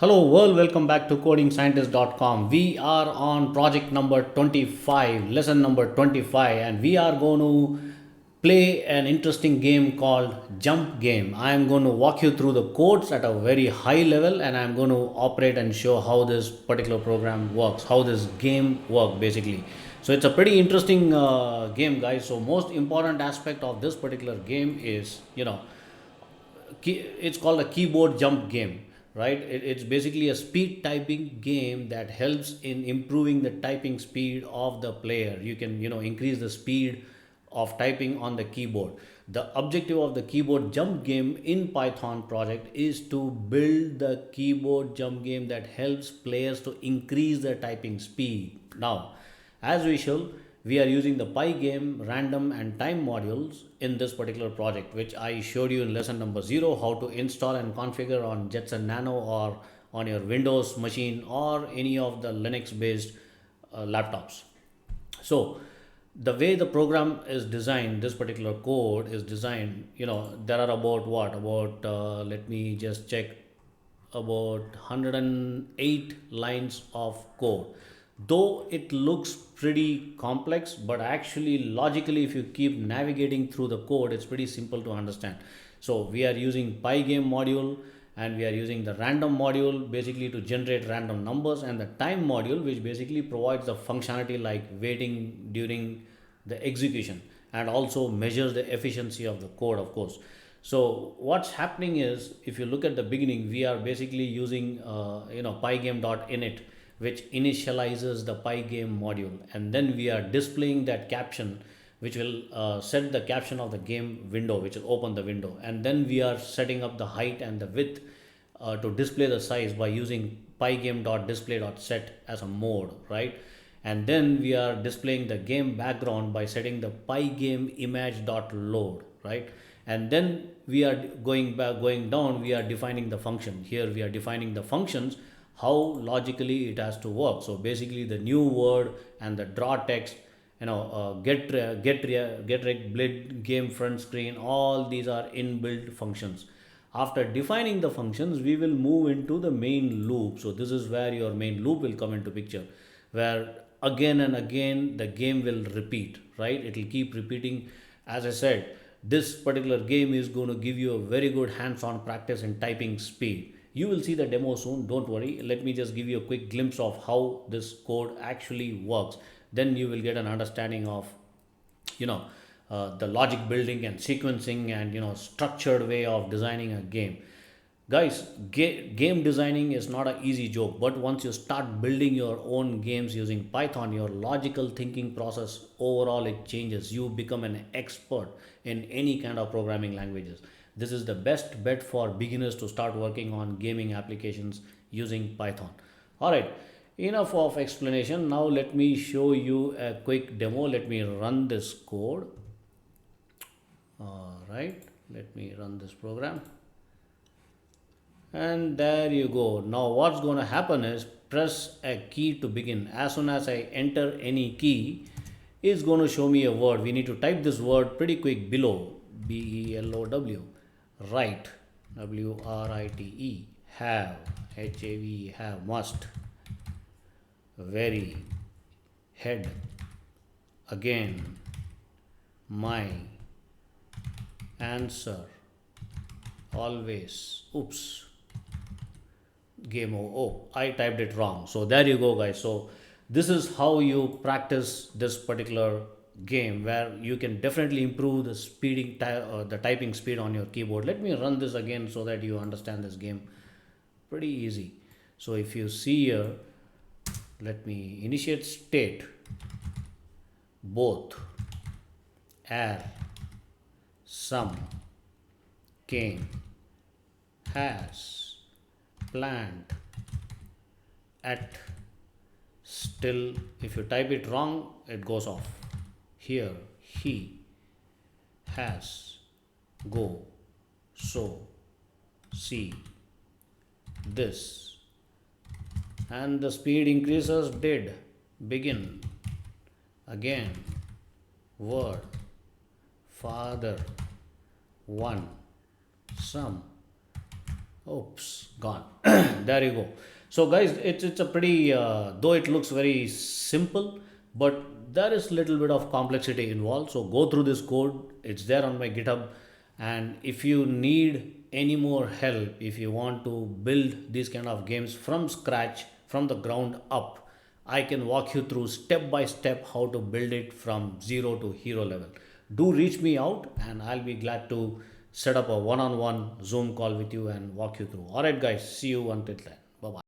Hello world, welcome back to codingscientist.com. We are on project number 25, lesson number 25, and we are going to play an interesting game called Jump Game. I am going to walk you through the codes at a very high level, and I am going to operate and show how this particular program works, how this game works basically. So it's a pretty interesting game, guys. So most important aspect of this particular game is, it's called a keyboard jump game, right? It's basically a speed typing game that helps in improving the typing speed of the player. You can increase the speed of typing on the keyboard. The objective of the keyboard jump game in Python project is to build the keyboard jump game that helps players to increase their typing speed. Now, as usual, we are using the pygame, random and time modules in this particular project, which I showed you in lesson number 0, how to install and configure on Jetson Nano or on your Windows machine or any of the Linux based laptops. So the way the program is designed, this particular code is designed, there are about let me just check, about 108 lines of code. Though it looks pretty complex, but actually logically if you keep navigating through the code, it's pretty simple to understand. So we are using pygame module, and we are using the random module basically to generate random numbers, and the time module which basically provides the functionality like waiting during the execution and also measures the efficiency of the code, of course. So what's happening is, if you look at the beginning, we are basically using pygame.init, which initializes the pygame module, and then we are displaying that caption, which will set the caption of the game window, which will open the window, and then we are setting up the height and the width to display the size by using pygame.display.set as a mode, right? And then we are displaying the game background by setting the pygame image.load, right? And then we are going down, we are defining the function. Here we are defining the functions, how logically it has to work. So basically the new word and the draw text, get reg blid game front screen, all these are inbuilt functions. After defining the functions, we will move into the main loop. So this is where your main loop will come into picture, where again and again the game will repeat, right? It will keep repeating. As I said, this particular game is going to give you a very good hands-on practice in typing speed. You will see the demo soon, don't worry. Let me just give you a quick glimpse of how this code actually works. Then you will get an understanding of the logic building and sequencing and structured way of designing a game. Guys, game designing is not an easy joke, but once you start building your own games using Python, your logical thinking process overall it changes. You become an expert in any kind of programming languages. This is the best bet for beginners to start working on gaming applications using Python. All right, enough of explanation. Now let me show you a quick demo. Let me run this code. All right, let me run this program. And there you go. Now what's going to happen is, press a key to begin. As soon as I enter any key, it's going to show me a word. We need to type this word pretty quick below. BELOW. Write. WRITE. Have. HAV. Have. Must. Very. Head. Again. My. Answer. Always. Oops. Game over. Oh, I typed it wrong. So there you go, guys. So this is how you practice this particular game, where you can definitely improve the the typing speed on your keyboard. Let me run this again so that you understand this game. Pretty easy. So if you see here, let me initiate state, both, air, some, came, has, planned, at, still. If you type it wrong, it goes off. Here, he, has, go, so, see, this. And the speed increases, did, begin, again, word, father, one, some. Oops, gone. There you go. So, guys, it's a pretty though it looks very simple, but there is little bit of complexity involved. So go through this code. It's there on my GitHub, and if you need any more help, if you want to build these kind of games from scratch, from the ground up, I can walk you through step by step how to build it from zero to hero level. Do reach me out, and I'll be glad to set up a one on one Zoom call with you and walk you through. All right, guys, see you until then. Bye bye.